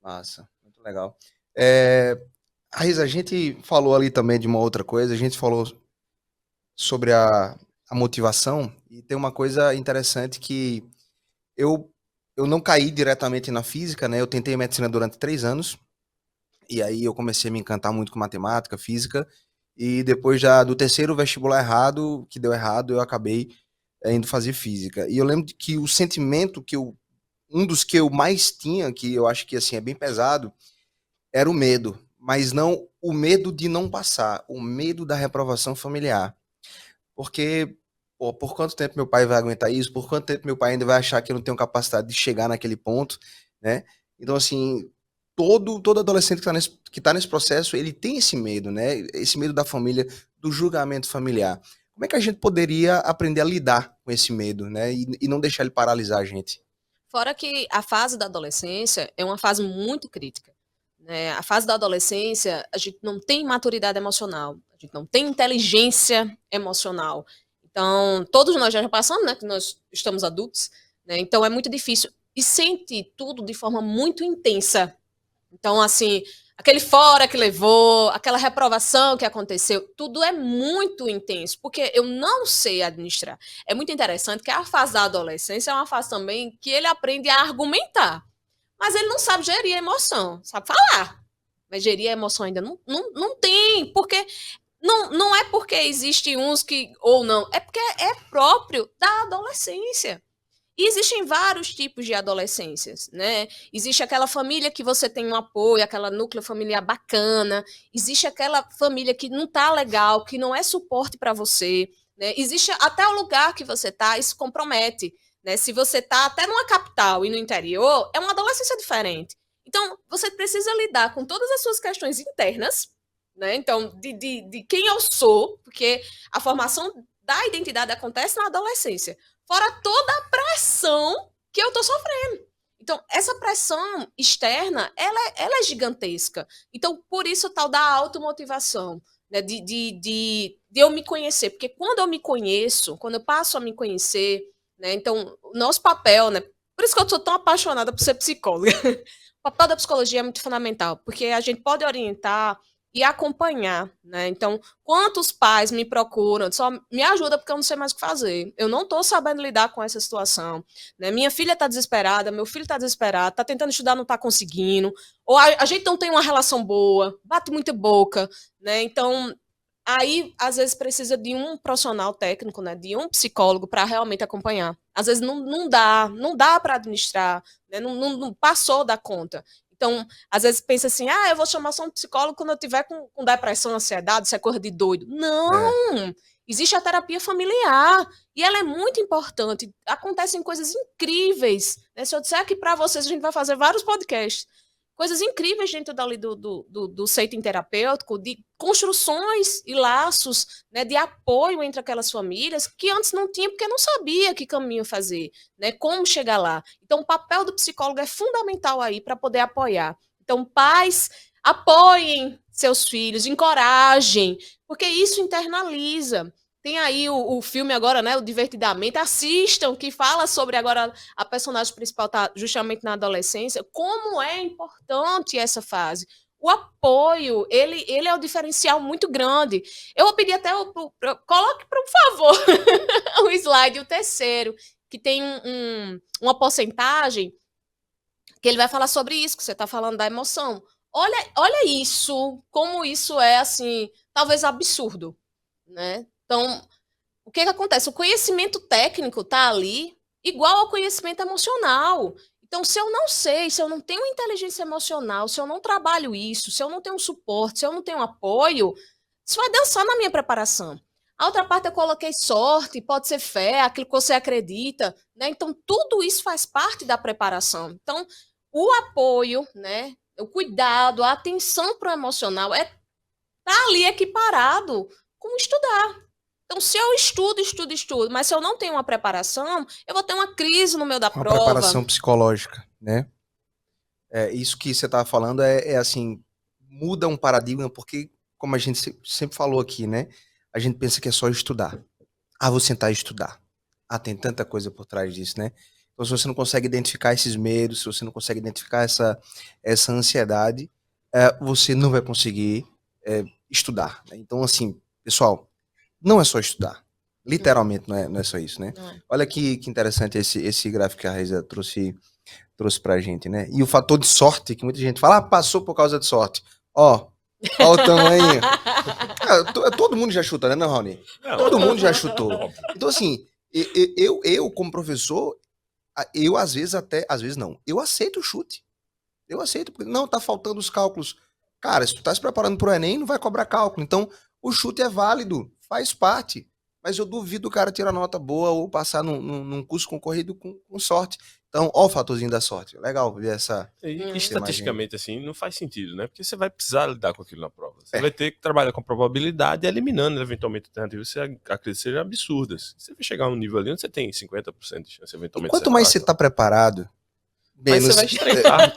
Massa, muito legal. Raíssa, a gente falou ali também de uma outra coisa, a gente falou sobre a motivação, e tem uma coisa interessante que eu não caí diretamente na física, né? Eu tentei medicina durante 3 anos, e aí eu comecei a me encantar muito com matemática, física, e depois do terceiro vestibular errado, que deu errado, eu acabei indo fazer física. E eu lembro que o sentimento um dos que eu mais tinha, que eu acho que assim é bem pesado, era o medo, mas não o medo de não passar, o medo da reprovação familiar. Porque, pô, por quanto tempo meu pai vai aguentar isso? Por quanto tempo meu pai ainda vai achar que eu não tenho capacidade de chegar naquele ponto, né? Então, assim, todo adolescente que tá nesse processo, ele tem esse medo, né? Esse medo da família, do julgamento familiar. Como é que a gente poderia aprender a lidar com esse medo, né? E não deixar ele paralisar a gente? Fora que a fase da adolescência é uma fase muito crítica. Né? A fase da adolescência, a gente não tem maturidade emocional, a gente não tem inteligência emocional. Então, todos nós já passamos, né? Que nós estamos adultos, né? Então é muito difícil. E sente tudo de forma muito intensa. Então, assim, aquele fora que levou, aquela reprovação que aconteceu, tudo é muito intenso, porque eu não sei administrar. É muito interessante que a fase da adolescência é uma fase também que ele aprende a argumentar, mas ele não sabe gerir a emoção, sabe falar, mas gerir a emoção ainda não tem, porque não é porque existe uns que, ou não, é porque é próprio da adolescência. E existem vários tipos de adolescências, né? Existe aquela família que você tem um apoio, aquela núcleo familiar bacana. Existe aquela família que não tá legal, que não é suporte para você, né? Existe até o lugar que você tá e se compromete, né? Se você tá até numa capital e no interior, é uma adolescência diferente. Então, você precisa lidar com todas as suas questões internas, né? Então, de quem eu sou, porque a formação da identidade acontece na adolescência. Fora toda a pressão que eu tô sofrendo. Então, essa pressão externa, ela é gigantesca. Então, por isso o tal da automotivação, né? De eu me conhecer. Porque quando eu me conheço, quando eu passo a me conhecer, né? Então, o nosso papel, né? Por isso que eu sou tão apaixonada por ser psicóloga. O papel da psicologia é muito fundamental, porque a gente pode orientar e acompanhar, né? Então, quantos pais me procuram, só me ajuda porque eu não sei mais o que fazer. Eu não estou sabendo lidar com essa situação, né? Minha filha está desesperada, meu filho está desesperado, está tentando estudar, não está conseguindo. Ou a gente não tem uma relação boa, bate muita boca, né? Então, aí, às vezes, precisa de um profissional técnico, né? De um psicólogo para realmente acompanhar. Às vezes não dá para administrar, né? Não passou da conta. Então, às vezes pensa assim, eu vou chamar só um psicólogo quando eu tiver com depressão, ansiedade, isso é coisa de doido. Não! Existe a terapia familiar e ela é muito importante. Acontecem coisas incríveis, né? Se eu disser aqui para vocês, a gente vai fazer vários podcasts. Coisas incríveis dentro dali do setting terapêutico, de construções e laços, né, de apoio entre aquelas famílias que antes não tinha porque não sabia que caminho fazer, né, como chegar lá. Então, o papel do psicólogo é fundamental aí para poder apoiar. Então, pais, apoiem seus filhos, encorajem, porque isso internaliza. Tem aí o filme agora, né, o Divertidamente, assistam, que fala sobre agora a personagem principal tá justamente na adolescência, como é importante essa fase. O apoio, ele é um diferencial muito grande. Eu vou pedir até, coloque, por favor, o slide, o terceiro, que tem uma porcentagem que ele vai falar sobre isso, que você está falando da emoção. Olha isso, como isso é, assim, talvez absurdo, né? Então, o que acontece? O conhecimento técnico está ali igual ao conhecimento emocional. Então, se eu não sei, se eu não tenho inteligência emocional, se eu não trabalho isso, se eu não tenho suporte, se eu não tenho apoio, isso vai dançar na minha preparação. A outra parte eu coloquei sorte, pode ser fé, aquilo que você acredita, né? Então, tudo isso faz parte da preparação. Então, o apoio, né? O cuidado, a atenção para o emocional tá ali equiparado com estudar. Então, se eu estudo, mas se eu não tenho uma preparação, eu vou ter uma crise no meio da Uma prova. preparação psicológica, né? Isso que você estava falando é assim, muda um paradigma, porque, como a gente sempre falou aqui, né? A gente pensa que é só estudar. Vou sentar e estudar. Tem tanta coisa por trás disso, né? Então, se você não consegue identificar esses medos, se você não consegue identificar essa ansiedade, você não vai conseguir estudar, né? Então, assim, pessoal, não é só estudar. Literalmente, não é só isso, né? Olha que interessante esse gráfico que a Raíza trouxe pra gente, né? E o fator de sorte, que muita gente fala, passou por causa de sorte. Ó o tamanho. Todo mundo já chuta, né, Raoni? Todo mundo já chutou. Então, assim, eu como professor, eu às vezes não, eu aceito o chute. Eu aceito, porque não, tá faltando os cálculos. Cara, se tu tá se preparando pro Enem, não vai cobrar cálculo. Então, o chute é válido, faz parte. Mas eu duvido o cara tirar nota boa ou passar num curso concorrido com sorte. Então, ó o fatorzinho da sorte. Legal ver essa... E estatisticamente, assim, não faz sentido, né? Porque você vai precisar lidar com aquilo na prova. Você vai ter que trabalhar com probabilidade e eliminando, eventualmente, alternativas que você acredita que sejam absurdas. Você vai chegar a um nível ali onde você tem 50% de chance, eventualmente... Quanto mais você tá preparado, menos... Mas você vai estreitar.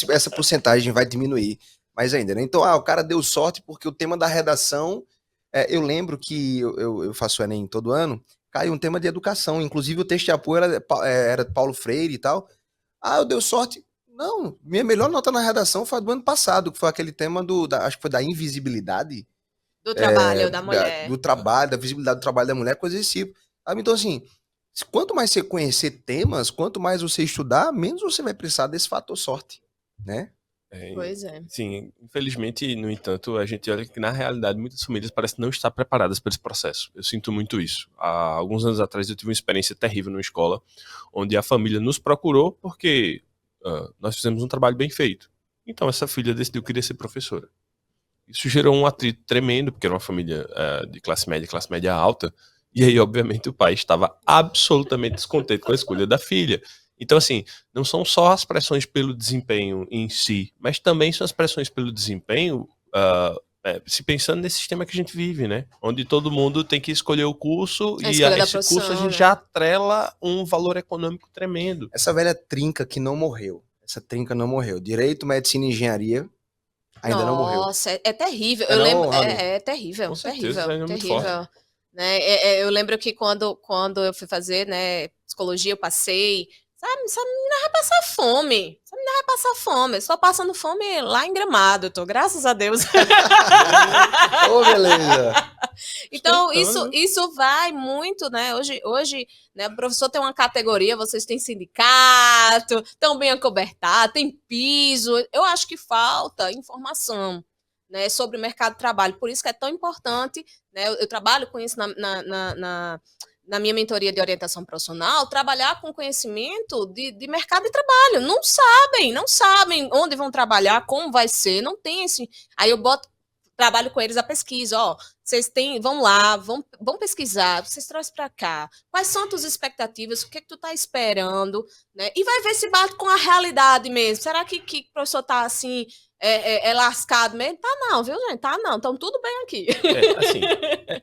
Essa porcentagem vai diminuir mais ainda, né? Então, o cara deu sorte porque o tema da redação... eu lembro que eu faço o Enem todo ano, cai um tema de educação, inclusive o texto de apoio era de Paulo Freire e tal. Eu dei sorte. Não, minha melhor nota na redação foi do ano passado, que foi aquele tema acho que foi da invisibilidade. Do trabalho da mulher. Do trabalho, da visibilidade do trabalho da mulher, coisa desse tipo. Então, assim, quanto mais você conhecer temas, quanto mais você estudar, menos você vai precisar desse fator sorte, né? Pois é. Sim, infelizmente, no entanto, a gente olha que na realidade muitas famílias parecem não estar preparadas para esse processo. Eu sinto muito isso. Há alguns anos atrás eu tive uma experiência terrível numa escola, onde a família nos procurou porque nós fizemos um trabalho bem feito. Então essa filha decidiu que queria ser professora. Isso gerou um atrito tremendo, porque era uma família de classe média alta, e aí obviamente o pai estava absolutamente descontente com a escolha da filha. Então, assim, não são só as pressões pelo desempenho em si, mas também são as pressões pelo desempenho se pensando nesse sistema que a gente vive, né? Onde todo mundo tem que escolher o curso A e escolha da esse curso a profissão, gente né? já atrela um valor econômico tremendo. Essa velha trinca que não morreu. Essa trinca não morreu. Direito, medicina e engenharia ainda não morreu. Nossa, é terrível. É Eu não, lembro, Rami? é terrível, Com certeza, terrível, ainda é muito forte. terrível. Né? Eu lembro que quando eu fui fazer, né, psicologia, eu passei. Sabe, essa menina vai passar fome. Essa menina vai passar fome. Eu só passando fome lá em Gramado, eu tô, graças a Deus. Ô, beleza. Então, Então, isso vai muito, né? Hoje, né, o professor tem uma categoria, vocês têm sindicato, estão bem acobertados, tem piso. Eu acho que falta informação, né, sobre o mercado de trabalho. Por isso que é tão importante, né? Eu trabalho com isso na minha mentoria de orientação profissional, trabalhar com conhecimento de mercado de trabalho. Não sabem onde vão trabalhar, como vai ser, não tem esse. Aí eu trabalho com eles a pesquisa, ó. Vocês têm, vão lá, vão pesquisar, vocês trazem para cá. Quais são as tuas expectativas? O que é que tu tá esperando, né? E vai ver se bate com a realidade mesmo. Será que o professor tá assim, lascado mesmo? Tá não, viu, gente? Tá não. Então tudo bem aqui. assim,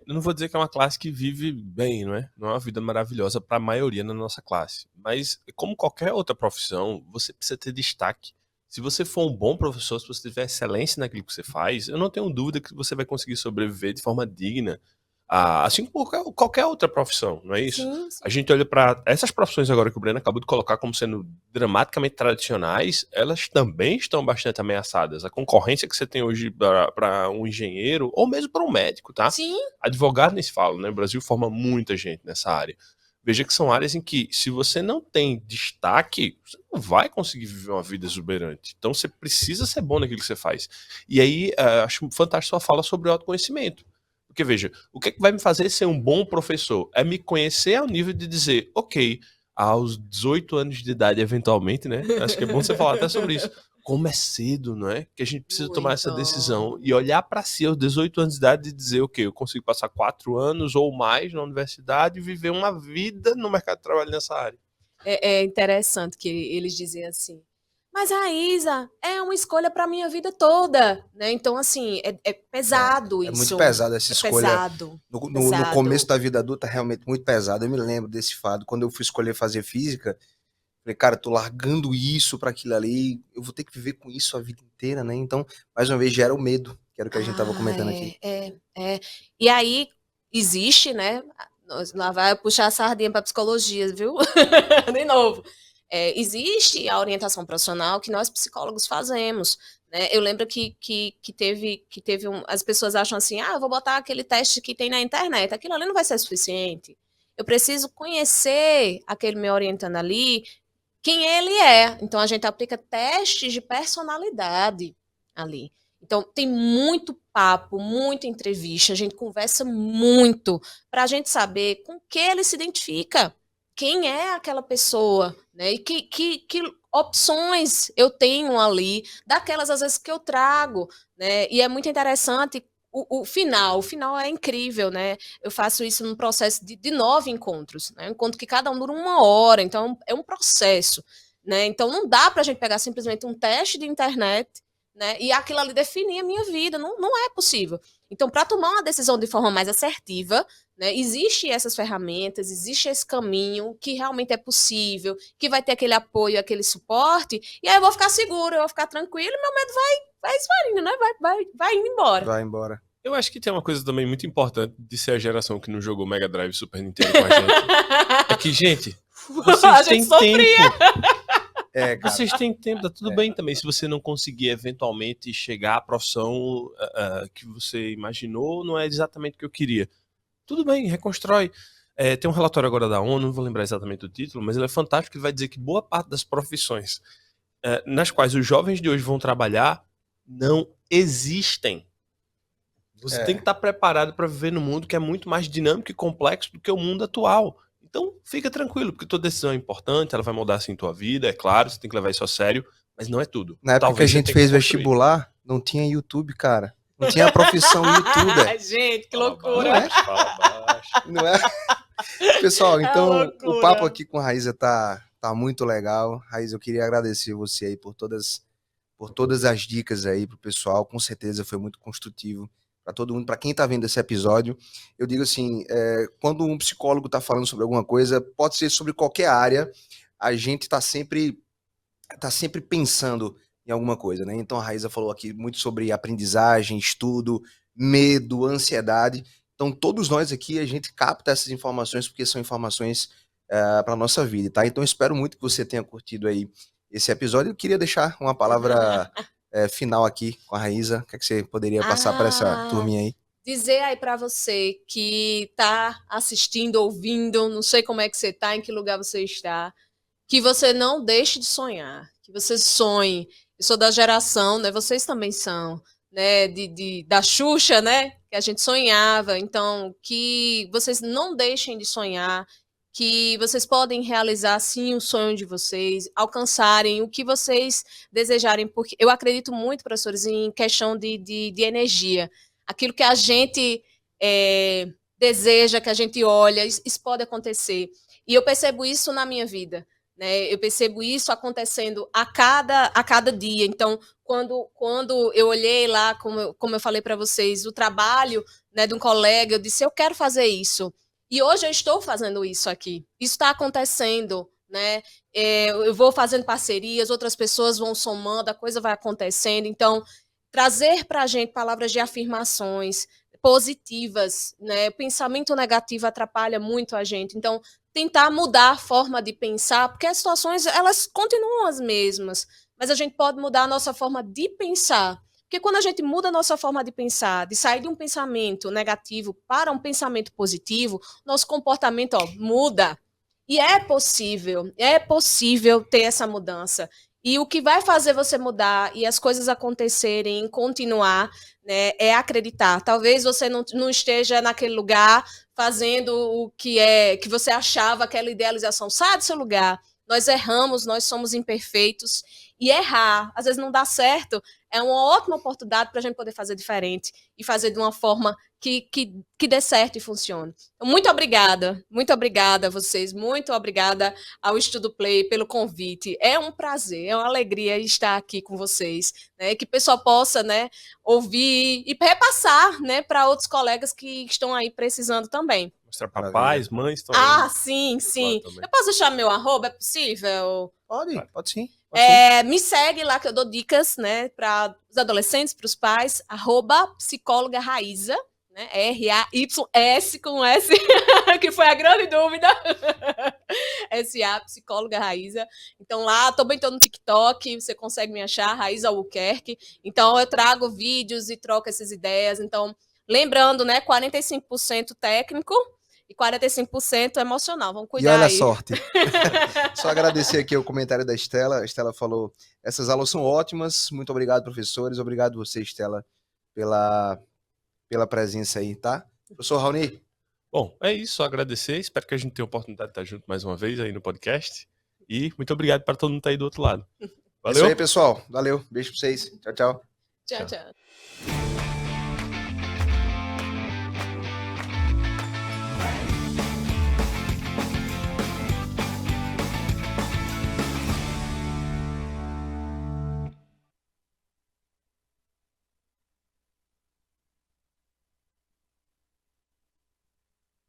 eu não vou dizer que é uma classe que vive bem, não é? Não é uma vida maravilhosa para a maioria na nossa classe. Mas, como qualquer outra profissão, você precisa ter destaque. Se você for um bom professor, se você tiver excelência naquilo que você faz, eu não tenho dúvida que você vai conseguir sobreviver de forma digna, assim como qualquer outra profissão, não é isso? Sim, sim. A gente olha para essas profissões agora que o Breno acabou de colocar como sendo dramaticamente tradicionais, elas também estão bastante ameaçadas. A concorrência que você tem hoje para um engenheiro, ou mesmo para um médico, tá? Sim. Advogado nem se fala, né? O Brasil forma muita gente nessa área. Veja que são áreas em que, se você não tem destaque, você não vai conseguir viver uma vida exuberante. Então, você precisa ser bom naquilo que você faz. E aí, acho fantástico a fala sobre o autoconhecimento. Porque, veja, o que é que vai me fazer ser um bom professor? É me conhecer ao nível de dizer, ok, aos 18 anos de idade, eventualmente, né? Acho que é bom você falar até sobre isso. Como é cedo, não é? Que a gente precisa tomar essa decisão e olhar para si aos 18 anos de idade e dizer, ok, eu consigo passar 4 anos ou mais na universidade e viver uma vida no mercado de trabalho nessa área. É interessante que eles dizem assim, mas Raíza, é uma escolha para minha vida toda, né? Então, assim, é pesado É isso. muito pesado essa escolha. Pesado. No começo da vida adulta, realmente muito pesado. Eu me lembro desse fato. Quando eu fui escolher fazer física, falei, cara, tô largando isso para aquilo ali, eu vou ter que viver com isso a vida inteira, né? Então, mais uma vez, gera o medo, que era o que a gente tava comentando aqui. E aí, existe, né? Lá vai puxar a sardinha para psicologia, viu? De novo. Existe a orientação profissional que nós psicólogos fazemos, né? Eu lembro que teve as pessoas acham assim, eu vou botar aquele teste que tem na internet, aquilo ali não vai ser suficiente. Eu preciso conhecer aquele meu orientando ali, quem ele é. Então, a gente aplica testes de personalidade ali. Então, tem muito papo, muita entrevista, a gente conversa muito para a gente saber com que ele se identifica, quem é aquela pessoa, né? E que opções eu tenho ali, daquelas às vezes que eu trago, né? E é muito interessante o final é incrível, né? Eu faço isso num processo de 9 encontros, né? Um encontro que cada um dura 1 hora, então é um processo, né? Então não dá para a gente pegar simplesmente um teste de internet, né? E aquilo ali definir a minha vida, não é possível. Então, para tomar uma decisão de forma mais assertiva, né, existe essas ferramentas, existe esse caminho que realmente é possível, que vai ter aquele apoio, aquele suporte, e aí eu vou ficar seguro, eu vou ficar tranquilo, e meu medo vai esvaindo, né? Vai indo embora. Vai embora. Eu acho que tem uma coisa também muito importante de ser a geração que não jogou Mega Drive e Super Nintendo com a gente. É que, gente, vocês têm tempo. Cara. Vocês têm tempo, tá tudo bem também. Se você não conseguir eventualmente chegar à profissão que você imaginou, não é exatamente o que eu queria. Tudo bem, reconstrói. Tem um relatório agora da ONU, não vou lembrar exatamente o título, mas ele é fantástico, que vai dizer que boa parte das profissões nas quais os jovens de hoje vão trabalhar não existem. Você tem que estar preparado para viver no mundo que é muito mais dinâmico e complexo do que o mundo atual. Então, fica tranquilo, porque toda decisão é importante, ela vai mudar assim tua vida, é claro, você tem que levar isso a sério, mas não é tudo. Na época que a gente fez vestibular, não tinha YouTube, cara. Não tinha a profissão youtuber. Gente, que loucura. Não é? Pessoal, então o papo aqui com a Raíza tá muito legal. Raíza, eu queria agradecer você aí por todas por todas as dicas aí pro pessoal. Com certeza foi muito construtivo para todo mundo, para quem está vendo esse episódio. Eu digo assim, quando um psicólogo está falando sobre alguma coisa, pode ser sobre qualquer área, a gente está sempre pensando em alguma coisa, né? Então a Raíza falou aqui muito sobre aprendizagem, estudo, medo, ansiedade. Então todos nós aqui, a gente capta essas informações porque são informações para a nossa vida, tá? Então eu espero muito que você tenha curtido aí esse episódio. Eu queria deixar uma palavra final aqui com a Raíza. O que é que você poderia passar para essa turminha aí? Dizer aí para você que tá assistindo, ouvindo, não sei como é que você tá, em que lugar você está, que você não deixe de sonhar, que você sonhe. Eu sou da geração, né? Vocês também são, né? Da Xuxa, né? Que a gente sonhava. Então, que vocês não deixem de sonhar, que vocês podem realizar, sim, o sonho de vocês, alcançarem o que vocês desejarem, porque eu acredito muito, professores, em questão de energia. Aquilo que a gente deseja, que a gente olha, isso pode acontecer. E eu percebo isso na minha vida, né? Eu percebo isso acontecendo a cada dia. Então, quando eu olhei lá, como eu falei para vocês, o trabalho, né, de um colega, eu disse, eu quero fazer isso. E hoje eu estou fazendo isso aqui. Isso está acontecendo, né? Eu vou fazendo parcerias, outras pessoas vão somando, a coisa vai acontecendo. Então, trazer para a gente palavras de afirmações positivas, né? O pensamento negativo atrapalha muito a gente. Então, tentar mudar a forma de pensar, porque as situações, elas continuam as mesmas, mas a gente pode mudar a nossa forma de pensar. Porque quando a gente muda a nossa forma de pensar, de sair de um pensamento negativo para um pensamento positivo, nosso comportamento muda. E é possível ter essa mudança. E o que vai fazer você mudar e as coisas acontecerem, continuar, né, é acreditar. Talvez você não esteja naquele lugar fazendo o que você achava, aquela idealização. Sai do seu lugar. Nós erramos, nós somos imperfeitos. E errar, às vezes não dá certo, é uma ótima oportunidade para a gente poder fazer diferente e fazer de uma forma que dê certo e funcione. Então, muito obrigada a vocês, muito obrigada ao Estudo Play pelo convite. É um prazer, é uma alegria estar aqui com vocês, né? Que o pessoal possa, né, ouvir e repassar, né, para outros colegas que estão aí precisando também. Mostrar para pais, mães. Estão aí. Sim. Eu posso deixar meu arroba? É possível? Pode sim. Me segue lá que eu dou dicas, né, para os adolescentes, para os pais, @psicóloga Raíza, né, RAYS com S, que foi a grande dúvida. SA, psicóloga Raíza. Então lá, também estou no TikTok, você consegue me achar, Raíza Albuquerque. Então eu trago vídeos e troco essas ideias. Então, lembrando, né, 45% técnico e 45% emocional. Vamos cuidar aí. E olha a sorte. Só agradecer aqui o comentário da Estela. A Estela falou, essas aulas são ótimas. Muito obrigado, professores. Obrigado você, Estela, pela presença aí, tá? Professor Raoni. Bom, é isso. Só agradecer. Espero que a gente tenha a oportunidade de estar junto mais uma vez aí no podcast. E muito obrigado para todo mundo que tá aí do outro lado. Valeu. É isso aí, pessoal. Valeu. Beijo pra vocês. Tchau, tchau. Tchau.